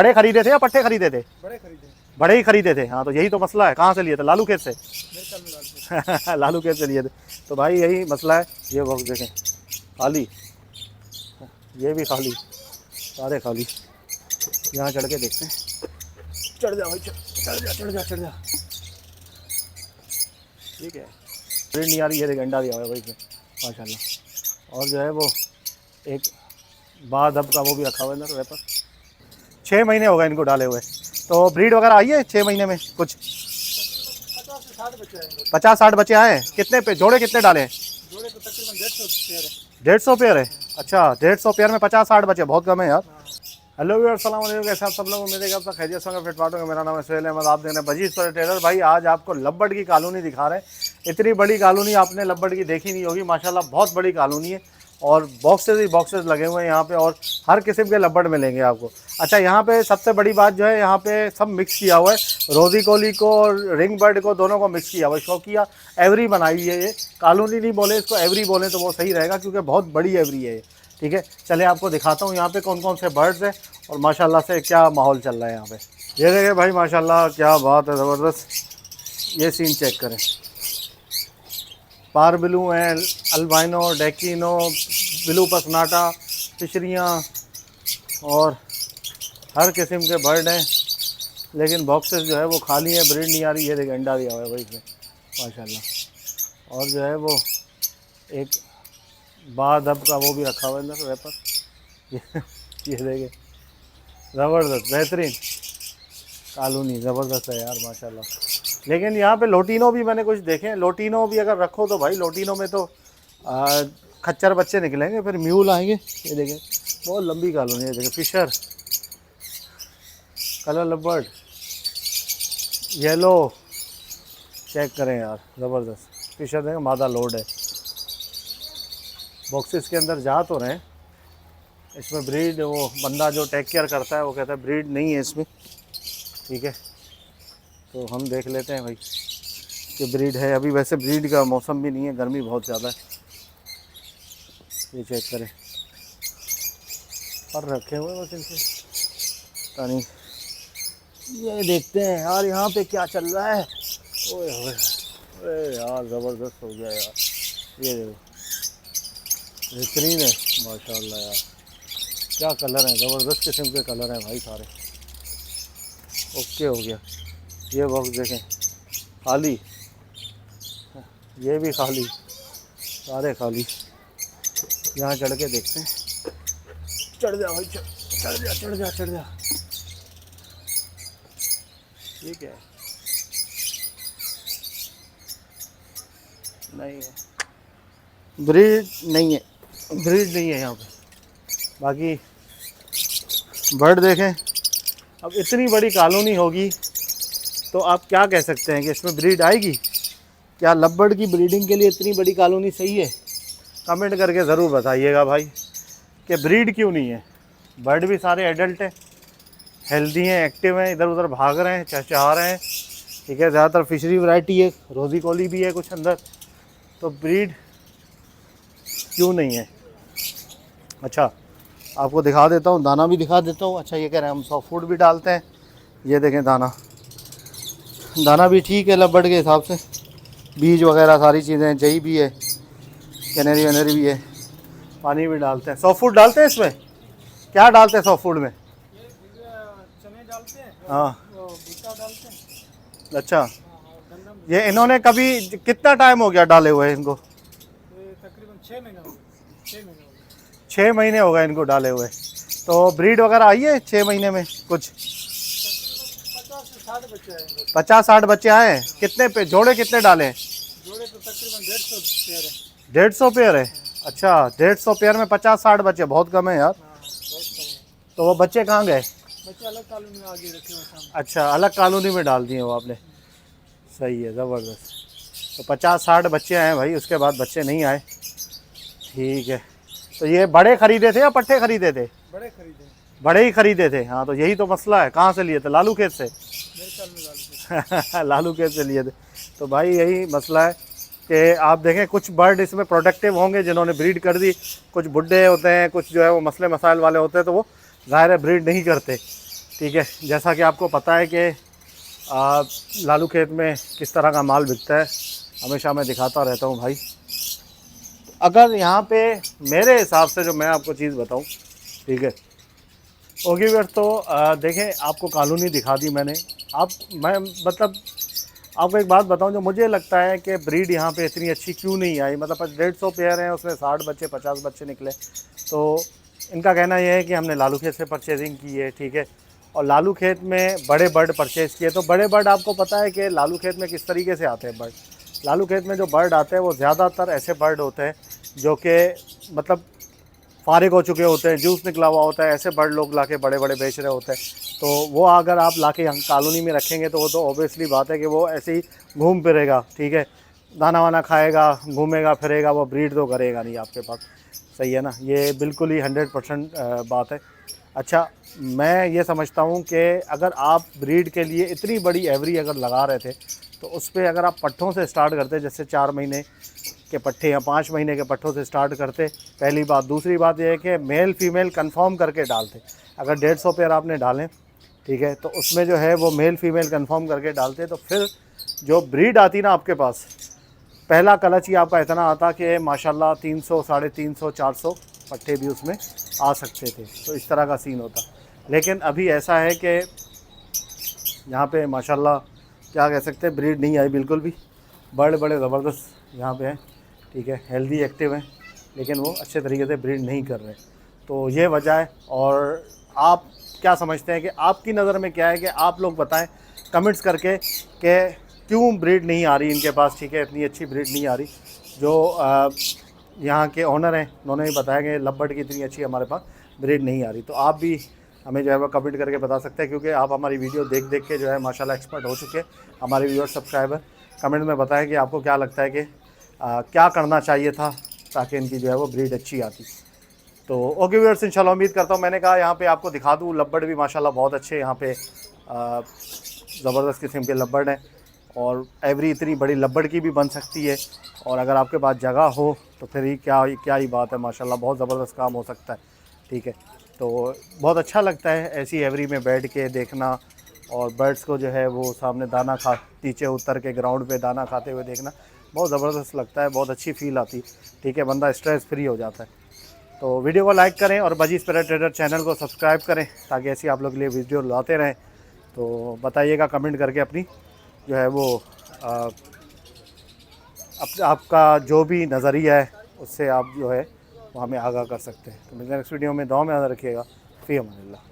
बड़े खरीदे थे या पट्टे खरीदे थे? बड़े खरीदे। बड़े ही खरीदे थे। हाँ तो यही तो मसला है। कहाँ से लिए थे? लालू खेत से? मेरे ख्याल में लाल लालू खेत से लिए थे। तो भाई यही मसला है। ये बॉक्स देखें खाली, ये भी खाली, सारे खाली। यहाँ चढ़ के देखते हैं। चढ़ जा भाई, चढ़ जा चढ़ जा चढ़ जा। ठीक है, ब्रीड नहीं आ रही है, अंडा दिया हुआ है भाई इसमें माशाल्लाह। और जो है वो एक बाद अब का वो भी रखा हुआ है ना रैपर। 6 महीने हो गए इनको डाले हुए। तो ब्रीड वगैरह आई है 6 महीने में कुछ? 50 से 60 बच्चे आएंगे। 50-60 बच्चे आए हैं। कितने पे जोड़े कितने डाले हैं? जोड़े तो तकरीबन 150 पेयर है। 150 पेयर है। अच्छा 150 पेयर में 50-60 बच्चे, बहुत कम है यार। हेलो व्यूअर्स, अस्सलाम वालेकुम। कैसे आप सब लोग? उम्मीद है कि आप सब खैरियत से होंगे, फिट फाट होंगे। मेरा नाम है सुहेल अहमद, आप देख रहे हैं बजीज पर टेलर। भाई आज आपको लब्बड़ की कॉलोनी दिखा रहे हैं। इतनी बड़ी कॉलोनी आपने लब्बड़ की देखी नहीं होगी माशाल्लाह, बहुत बड़ी कॉलोनी है। और बॉक्सेस ही बॉक्सेस लगे हुए हैं यहाँ पे, और हर किस्म के लब्बड़ मिलेंगे आपको। अच्छा यहाँ पे सबसे बड़ी बात जो है, यहाँ पे सब मिक्स किया हुआ है। रोजी कोली को और रिंग बर्ड को दोनों को मिक्स किया हुआ है। शौकिया एवरी बनाई हुई है। ये कॉलोनी नहीं बोले इसको, एवरी बोले तो वो सही रहेगा, क्योंकि बहुत बड़ी एवरी है ये। ठीक है, चले आपको दिखाता हूँ यहाँ पे कौन कौन से बर्ड्स हैं और माशाल्लाह से क्या माहौल चल रहा है यहाँ पे। ये देखें भाई माशाल्लाह, क्या बात है, ज़बरदस्त। ये सीन चेक करें। पार ब्लू हैं, अल्बाइनो, डेकिनो, ब्लू पसनाटा, फिशरियाँ और हर किस्म के बर्ड हैं। लेकिन बॉक्सेस जो है वो खाली है, ब्रीड नहीं आ रही है। देखिए अंडा दिया हुआ है भाई इसमें माशाल्लाह। और जो है वो एक बाद अब का वो भी रखा हुआ है ना रैपर। ये देखिए, ज़बरदस्त बेहतरीन कॉलोनी, ज़बरदस्त है यार माशाल्लाह। लेकिन यहाँ पे लोटिनो भी मैंने कुछ देखे हैं। लोटिनो भी अगर रखो तो भाई लोटिनो में तो खच्चर बच्चे निकलेंगे, फिर म्यूल आएंगे। ये देखें बहुत लंबी कॉलोनी है। देखें फिशर, कलर लबर्ड, येलो, चेक करें यार ज़बरदस्त फिशर। देखें मादा लोड है। बॉक्सेस के अंदर जा तो रहे हैं। इसमें ब्रीड, वो बंदा जो टेक केयर करता है वो कहता है ब्रीड नहीं है इसमें। ठीक है, तो हम देख लेते हैं भाई कि ब्रीड है। अभी वैसे ब्रीड का मौसम भी नहीं है, गर्मी बहुत ज़्यादा है। ये चेक करें, पर रखे हुए बस इनसे पता नहीं। ये देखते हैं यार यहाँ पे क्या चल रहा है। ओए होए, अरे यार ज़बरदस्त हो गया यार। ये देखो बेहतरीन है माशाल्लाह यार, क्या कलर है, ज़बरदस्त किस्म के कलर हैं भाई सारे। ओके हो गया। ये बॉक्स देखें खाली, ये भी खाली, सारे खाली। यहाँ चढ़ के देखते हैं। चढ़ जा भाई, चढ़ जा चढ़ जा चढ़ जा। ये क्या है? नहीं है, ब्रीड नहीं है, ब्रीड नहीं है यहाँ पे। बाकी बर्ड देखें। अब इतनी बड़ी कॉलोनी होगी तो आप क्या कह सकते हैं कि इसमें ब्रीड आएगी? क्या लब्बड़ की ब्रीडिंग के लिए इतनी बड़ी कॉलोनी सही है? कमेंट करके ज़रूर बताइएगा भाई कि ब्रीड क्यों नहीं है। बर्ड भी सारे एडल्ट हैं, हेल्दी हैं, एक्टिव हैं, इधर उधर भाग रहे हैं, चहचहा रहे हैं। ठीक है, ज़्यादातर फिशरी वैरायटी है, रोज़ी कोली भी है कुछ अंदर। तो ब्रीड क्यों नहीं है? अच्छा आपको दिखा देता हूँ, दाना भी दिखा देता हूँ। अच्छा ये कह रहे हैं हम सॉफ्ट फूड भी डालते हैं। ये देखें दाना, दाना भी ठीक है लब्बड़ के हिसाब से। बीज वगैरह सारी चीज़ें, जई भी है, कैनरी वैनरी भी है। पानी भी डालते हैं। सॉफ्ट फूड डालते हैं इसमें? क्या डालते हैं सॉफ्ट फूड में? चने डालते हैं, हाँ भुट्टा डालते हैं। अच्छा, ये इन्होंने कभी कितना टाइम हो गया डाले हुए इनको? तकरीबन 6 महीने हो गए। 6 महीने हो गए। 6 महीने हो गए इनको डाले हुए। तो ब्रीड वगैरह आई है 6 महीने में कुछ? 50 से 60 बच्चे आएंगे। 50-60 बच्चे आए हैं। कितने पे जोड़े कितने डाले हैं? जोड़े तो तकरीबन 150 पेयर है। 150 पेयर है। अच्छा 150 पेयर में 50-60 बच्चे, बहुत कम है यार। बहुत कम है। तो वो बच्चे कहाँ गए? बच्चे अलग कॉलोनी में आगे रखे हुए सामने। अच्छा अलग कॉलोनी में डाल दिए वो आपने। सही है, ज़बरदस्त। तो 50-60 बच्चे आए भाई, उसके बाद बच्चे नहीं आए। ठीक है, तो ये बड़े ख़रीदे थे या पट्टे ख़रीदे थे? बड़े खरीदे। बड़े ही ख़रीदे थे। हाँ तो यही तो मसला है। कहाँ से लिए थे? लालू खेत से? मेरे ख्याल में लाल लालू खेत से लिए थे। तो भाई यही मसला है कि आप देखें कुछ बर्ड इसमें प्रोडक्टिव होंगे जिन्होंने ब्रीड कर दी, कुछ बुढ़े होते हैं, कुछ जो है वो मसले मसाइल वाले होते हैं, तो वो ज़ाहिर है ब्रीड नहीं करते। ठीक है। जैसा कि आपको पता है कि लालू खेत में किस तरह का माल बिकता है, हमेशा मैं दिखाता रहता हूँ भाई। अगर यहाँ पे मेरे हिसाब से जो मैं आपको चीज़ बताऊँ, ठीक है ओके व्यूअर्स, तो देखें आपको कॉलोनी दिखा दी मैंने। मैं मतलब आपको एक बात बताऊं, जो मुझे लगता है कि ब्रीड यहाँ पे इतनी अच्छी क्यों नहीं आई। मतलब 150 पेयर हैं, उसमें 60 बच्चे 50 बच्चे निकले। तो इनका कहना यह है कि हमने लालू खेत से परचेजिंग की है, ठीक है, और लालू खेत में बड़े बर्ड परचेज़ किए। तो बड़े बर्ड आपको पता है कि लालू खेत में किस तरीके से आते हैं बर्ड। लालू खेत में जो बर्ड आते हैं वो ज़्यादातर ऐसे बर्ड होते हैं जो कि मतलब फारिग हो चुके होते हैं, जूस निकला हुआ होता है, ऐसे बर्ड लोग लाके बड़े बड़े बेच रहे होते हैं। तो वो अगर आप लाके यहाँ कॉलोनी में रखेंगे तो वो तो ऑब्वियसली बात है कि वो ऐसे ही घूम फिरेगा, ठीक है, दाना वाना खाएगा, घूमेगा फिरेगा, वो ब्रीड तो करेगा नहीं आपके पास। सही है ना, ये बिल्कुल ही 100% बात है। अच्छा, मैं ये समझता हूँ कि अगर आप ब्रीड के लिए इतनी बड़ी एवरी अगर लगा रहे थे तो उस पर अगर आप पट्ठों से स्टार्ट करते, जैसे 4 महीने के पट्ठे या 5 महीने के पट्ठों से स्टार्ट करते, पहली बात। दूसरी बात यह है कि मेल फीमेल कंफर्म करके डालते। अगर 150 पेयर आपने डालें, ठीक है, तो उसमें जो है वो मेल फीमेल कंफर्म करके डालते, तो फिर जो ब्रीड आती ना आपके पास, पहला कलच ही आपका इतना आता कि माशाल्लाह 300 350 400 पट्ठे भी उसमें आ सकते थे। तो इस तरह का सीन होता। लेकिन अभी ऐसा है कि यहाँ पे माशाल्लाह क्या कह सकते हैं, ब्रीड नहीं आई बिल्कुल भी। बड़े बड़े ज़बरदस्त यहाँ पे हैं, ठीक है, हेल्दी एक्टिव हैं, लेकिन वो अच्छे तरीके से ब्रीड नहीं कर रहे। तो ये वजह है। और आप क्या समझते हैं कि आपकी नज़र में क्या है, कि आप लोग बताएं कमेंट्स करके कि क्यों ब्रीड नहीं आ रही इनके पास, ठीक है, इतनी अच्छी ब्रीड नहीं आ रही। जो यहाँ के ओनर हैं उन्होंने भी बताया कि लवबर्ड की इतनी अच्छी हमारे पास ब्रीड नहीं आ रही। तो आप भी हमें जो है वो कमेंट करके बता सकते हैं, क्योंकि आप हमारी वीडियो देख देख के जो है माशाल्लाह एक्सपर्ट हो चुके हैं। हमारे व्यूअर सब्सक्राइबर कमेंट में बताएं कि आपको क्या लगता है कि क्या करना चाहिए था ताकि इनकी जो है वो ब्रीड अच्छी आती। तो ओके व्यूअर्स, इंशाल्लाह उम्मीद करता हूँ, मैंने कहा यहाँ पे आपको दिखा दूँ। लवबर्ड भी माशाल्लाह बहुत अच्छे यहाँ पे ज़बरदस्त किस्म के लवबर्ड हैं, और एवरी इतनी बड़ी लवबर्ड की भी बन सकती है। और अगर आपके पास जगह हो तो फिर ही क्या ही बात है, माशाल्लाह बहुत ज़बरदस्त काम हो सकता है, ठीक है। तो बहुत अच्छा लगता है ऐसी एवरी में बैठ के देखना, और बर्ड्स को जो है वो सामने दाना खा नीचे उतर के ग्राउंड पे दाना खाते हुए देखना बहुत ज़बरदस्त लगता है, बहुत अच्छी फील आती, ठीक है, बंदा स्ट्रेस फ्री हो जाता है। तो वीडियो को लाइक करें और बजीज़ पैरेट ट्रेडर चैनल को सब्सक्राइब करें ताकि ऐसी आप लोग के लिए वीडियो लाते रहें। तो बताइएगा कमेंट करके अपनी जो है वो आपका जो भी नज़रिया है उससे आप जो है वो हमें आगाह कर सकते हैं। तो नेक्स्ट वीडियो में दुआ में याद रखिएगा। फ़ी अमानिल्लाह।